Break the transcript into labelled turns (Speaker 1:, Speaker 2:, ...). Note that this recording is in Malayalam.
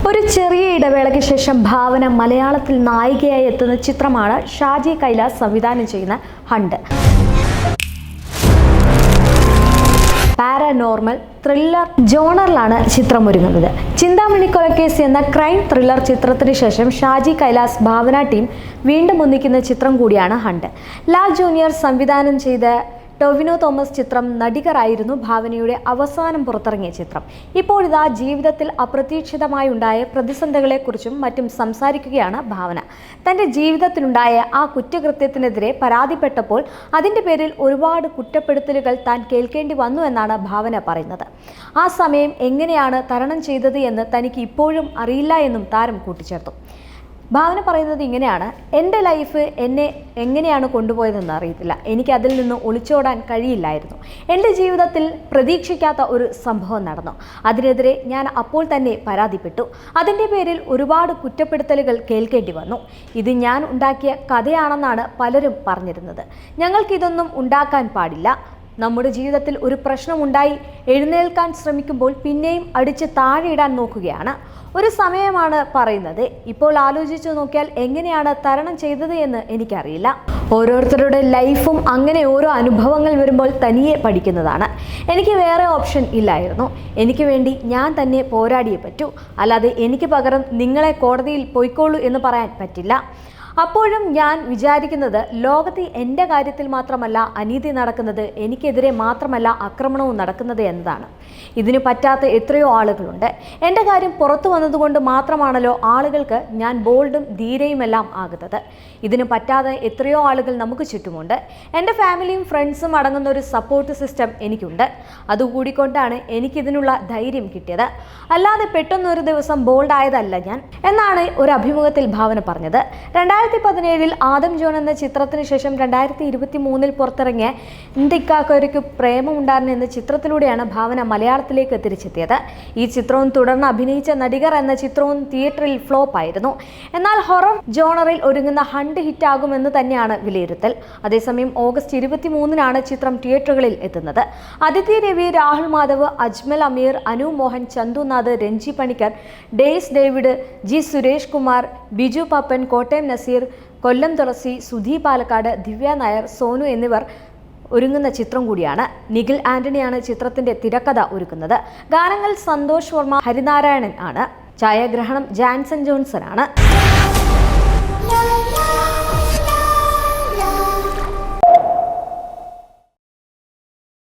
Speaker 1: ഒരു ചെറിയ ഇടവേളയ്ക്ക് ശേഷം ഭാവന മലയാളത്തിൽ നായികയായി എത്തുന്ന ചിത്രമാണ് ഷാജി കൈലാസ് സംവിധാനം ചെയ്യുന്ന ഹണ്ട്. പാരാനോർമൽ ത്രില്ലർ ജോണറിലാണ് ചിത്രം ഒരുങ്ങുന്നത്. ചിന്താമണി കൊലക്കേസ് എന്ന ക്രൈം ത്രില്ലർ ചിത്രത്തിന് ശേഷം ഷാജി കൈലാസ് ഭാവന ടീം വീണ്ടും ഒന്നിക്കുന്ന ചിത്രം കൂടിയാണ് ഹണ്ട്. ലാൽ ജൂനിയർ സംവിധാനം ചെയ്ത ടൊവിനോ തോമസ് ചിത്രം നടികറായിരുന്നു ഭാവനയുടെ അവസാനം പുറത്തിറങ്ങിയ ചിത്രം. ഇപ്പോഴിതാ ജീവിതത്തിൽ അപ്രതീക്ഷിതമായി ഉണ്ടായ പ്രതിസന്ധികളെക്കുറിച്ചും മറ്റും സംസാരിക്കുകയാണ് ഭാവന. തൻ്റെ ജീവിതത്തിലുണ്ടായ ആ കുറ്റകൃത്യത്തിനെതിരെ പരാതിപ്പെട്ടപ്പോൾ അതിൻ്റെ പേരിൽ ഒരുപാട് കുറ്റപ്പെടുത്തലുകൾ താൻ കേൾക്കേണ്ടി വന്നു എന്നാണ് ഭാവന പറയുന്നത്. ആ സമയം എങ്ങനെയാണ് തരണം ചെയ്തത് എന്ന് തനിക്ക് ഇപ്പോഴും അറിയില്ല എന്നും താരം കൂട്ടിച്ചേർത്തു. ഭാവന പറയുന്നത് ഇങ്ങനെയാണ്: എൻ്റെ ലൈഫ് എന്നെ എങ്ങനെയാണ് കൊണ്ടുപോയതെന്ന് അറിയത്തില്ല. എനിക്ക് അതിൽ നിന്ന് ഒളിച്ചോടാൻ കഴിയില്ലായിരുന്നു. എൻ്റെ ജീവിതത്തിൽ പ്രതീക്ഷിക്കാത്ത ഒരു സംഭവം നടന്നു. അതിനെതിരെ ഞാൻ അപ്പോൾ തന്നെ പരാതിപ്പെട്ടു. അതിൻ്റെ പേരിൽ ഒരുപാട് കുറ്റപ്പെടുത്തലുകൾ കേൾക്കേണ്ടി വന്നു. ഇത് ഞാൻ ഉണ്ടാക്കിയ കഥയാണെന്നാണ് പലരും പറഞ്ഞിരുന്നത്. ഞങ്ങൾക്കിതൊന്നും ഉണ്ടാക്കാൻ പാടില്ല. നമ്മുടെ ജീവിതത്തിൽ ഒരു പ്രശ്നമുണ്ടായി എഴുന്നേൽക്കാൻ ശ്രമിക്കുമ്പോൾ പിന്നെയും അടിച്ച് താഴെയിടാൻ നോക്കുകയാണ്. ഒരു സമയമാണ് പറയുന്നത്. ഇപ്പോൾ ആലോചിച്ചു നോക്കിയാൽ എങ്ങനെയാണ് തരണം ചെയ്തത് എന്ന് എനിക്കറിയില്ല. ഓരോരുത്തരുടെ ലൈഫും അങ്ങനെ ഓരോ അനുഭവങ്ങൾ വരുമ്പോൾ തനിയെ പഠിക്കുന്നതാണ്. എനിക്ക് വേറെ ഓപ്ഷൻ ഇല്ലായിരുന്നു. എനിക്ക് വേണ്ടി ഞാൻ തന്നെ പോരാടിയേ പറ്റൂ. അല്ലാതെ എനിക്ക് പകരം നിങ്ങളെ കോടതിയിൽ പോയിക്കോളൂ എന്ന് പറയാൻ പറ്റില്ല. അപ്പോഴും ഞാൻ വിചാരിക്കുന്നത് ലോകത്ത് എൻ്റെ കാര്യത്തിൽ മാത്രമല്ല അനീതി നടക്കുന്നത്, എനിക്കെതിരെ മാത്രമല്ല ആക്രമണവും നടക്കുന്നത് എന്നതാണ്. ഇതിന് പറ്റാത്ത എത്രയോ ആളുകളുണ്ട്. എൻ്റെ കാര്യം പുറത്തു വന്നതുകൊണ്ട് മാത്രമാണല്ലോ ആളുകൾക്ക് ഞാൻ ബോൾഡും ധീരയുമെല്ലാം ആകുന്നത്. ഇതിന് പറ്റാതെ എത്രയോ ആളുകൾ നമുക്ക് ചുറ്റുമുണ്ട്. എൻ്റെ ഫാമിലിയും ഫ്രണ്ട്സും അടങ്ങുന്ന ഒരു സപ്പോർട്ട് സിസ്റ്റം എനിക്കുണ്ട്. അതുകൂടിക്കൊണ്ടാണ് എനിക്കിതിനുള്ള ധൈര്യം കിട്ടിയത്. അല്ലാതെ പെട്ടെന്നൊരു ദിവസം ബോൾഡായതല്ല ഞാൻ എന്നാണ് ഒരു അഭിമുഖത്തിൽ ഭാവന പറഞ്ഞത്. 2017 ആദം ജോൺ എന്ന ചിത്രത്തിന് ശേഷം 2023 പുറത്തിറങ്ങിയ ഇന്ത്യക്കാക്കൊരു പ്രേമമുണ്ടായിരുന്നു എന്ന ചിത്രത്തിലൂടെയാണ് ഭാവന മലയാളത്തിലേക്ക് തിരിച്ചെത്തിയത്. ഈ ചിത്രവും തുടർന്ന് അഭിനയിച്ച നടികർ എന്ന ചിത്രവും തിയേറ്ററിൽ ഫ്ലോപ്പ് ആയിരുന്നു. എന്നാൽ ഹൊറർ ജോണറിൽ ഒരുങ്ങുന്ന ഹണ്ട് ഹിറ്റാകുമെന്ന് തന്നെയാണ് വിലയിരുത്തൽ. അതേസമയം ഓഗസ്റ്റ് 23 ചിത്രം തിയേറ്ററുകളിൽ എത്തുന്നത്. അദിതി രവി, രാഹുൽ മാധവ്, അജ്മൽ അമീർ, അനു മോഹൻ, ചന്തുനാഥ്, രഞ്ജി പണിക്കർ, ഡേയ്സ് ഡേവിഡ്, ജി സുരേഷ് കുമാർ, ബിജു പപ്പൻ, കോട്ടയം നസീർ, കൊല്ലം തുളസി, സുധി പാലക്കാട്, ദിവ്യ നായർ, സോനു എന്നിവർ ഒരുങ്ങുന്ന ചിത്രം കൂടിയാണ്. നിഖിൽ ആന്റണിയാണ് ചിത്രത്തിന്റെ തിരക്കഥ ഒരുക്കുന്നത്. ഗാനങ്ങൾ സന്തോഷ് വർമ്മ, ഹരിനാരായണൻ ആണ്. ഛായാഗ്രഹണം ജാൻസൺ ജോൺസൺ ആണ്.